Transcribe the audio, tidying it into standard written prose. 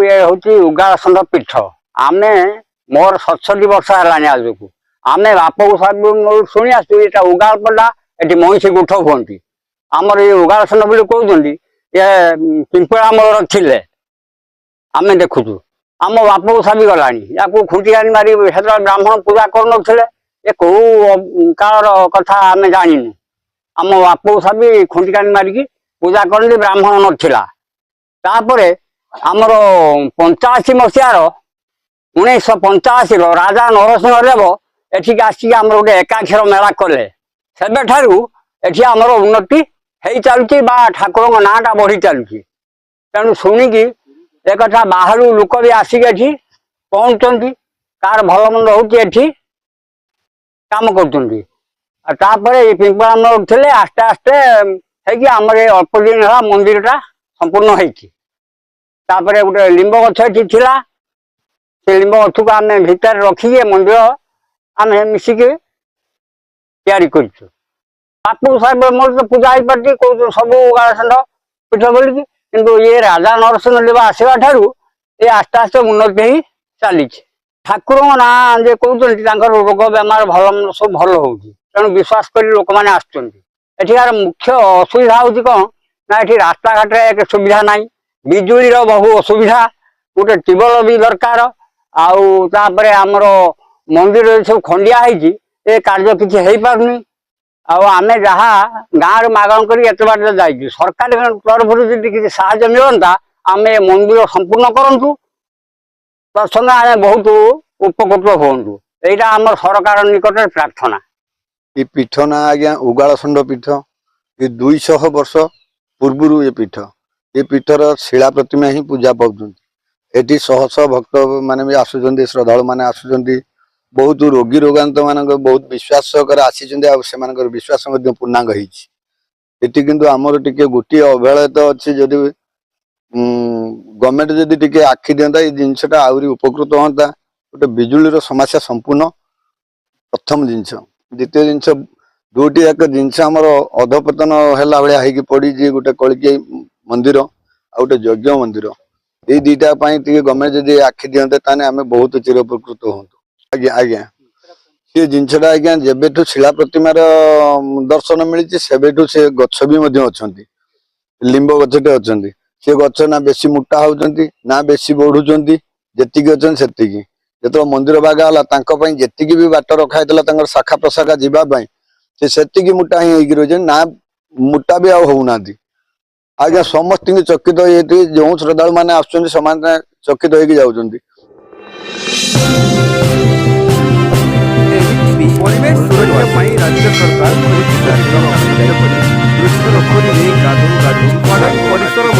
ये हूँ उगासंड पीठ आम मोर 67 वर्ष है आज को आम बाप सब शुणी आसू ये उगाल पड़ा ये महिषी गुठ कहती आमर ये उगासंड बोली कहते ये पिंपला मोर थे आम देखुचु आम बाप साबी गला या खुंटिकानी मारी ब्राह्मण पूजा कर कौ कालर कथा आम जानु आम बाप साबी खुंटिकानी मारिकी पूजा करते ब्राह्मण नाला आमर 85 मसीहार 1985 राजा नरसिंह देव एठिक आसिक आम गोटे एकाक्षर मेला कले से आमर उन्नति हो चलुची ठाकुर नाटा बढ़ी चलुची तेणु शुणिकी एक कथा बाहर लोक भी आसिक एठी पहुँचती कार भल मंद होती काम कर पिंपला मोड़ थे आस्ते आस्ते है आमर अल्प दिन है मंदिरटा संपूर्ण होती तापर गोटे लिंब गछ थिला से लिंब गछ को आम भितर रखिए मंदिर आम मिसिकी तैयारी करछु बापू साहेब मोर तो पूजा हो पार्टी कौन सब उगासंड पीठ बोलिकी किंतु ये राजा नरसिंह देव आसवा ठारू ये आस्ते आस्ते उन्नति हो चली ठाकुर ना जे कहते रोग बेमार भल सब भल हो तेणु विश्वास कर लोक मैंने आठिकार मुख्य असुविधा हूँ कौन ना ये रास्ता घाट एक सुविधा ना बिजुलीर बहु असुविधा गोटे ट्यूबवेल भी दरकार आउे आमर मंदिर सब खंडिया है कार्य किसी हो पारनी आम जहाँ गाँव मागण कर जा सरकार तरफ किसी साहय मिलता आम मंदिर संपूर्ण करूँ तत्संगे आम बहुत उपकृत हूँ यहाँ आम सरकार निकट प्रार्थना ये पीठ ना आज्ञा उगासंड पीठ ये 200 वर्ष पूर्व ये पीठ ये पीठर शिला प्रतिमा ही पूजा पाँच ये शह शह भक्त मान भी आसुच्च श्रद्धा मैंने आसुच्च बहुत रोगी रोगांत मान बहुत विश्वास आसी विश्वास पूर्णांग होती किंतु आमर टे गोटे अवहेलित अच्छी जदि गवर्नमेंट जदि टे आखि दिंता ये जिनसा आहरी उपकृत हाँ गोटे बिजुलीर समस्या संपूर्ण प्रथम जिनस द्वितीय जिनस दुईटी जाक जिनस आमर अधपतन है भाई पड़ी गोटे कलिकी मंदिर आउटे यज्ञ मंदिर ये दुईटा गवर्नमेंट जदि आखि दिंते ताने आम बहुत चिरपकृत हूँ आज्ञा आज्ञा सी जिनसा आज्ञा जब शिला प्रतिमार दर्शन मिली सेबेठू से गछ भी अच्छा लिंब गछटे अच्छा सी गछ ना बेसी मोटा होती ना बेसी बढ़ुंट जी अच्छा से जो मंदिर बागा जी भी बाट रखाई शाखा प्रशाखा जावाई से मोटा ही रही ना मोटा भी आना आज्ञा समस्त चकित होती जो श्रद्धा मैंने आसमान चकित होगी जाऊँच परिवेश सुरक्षा राज्य सरकार परिसर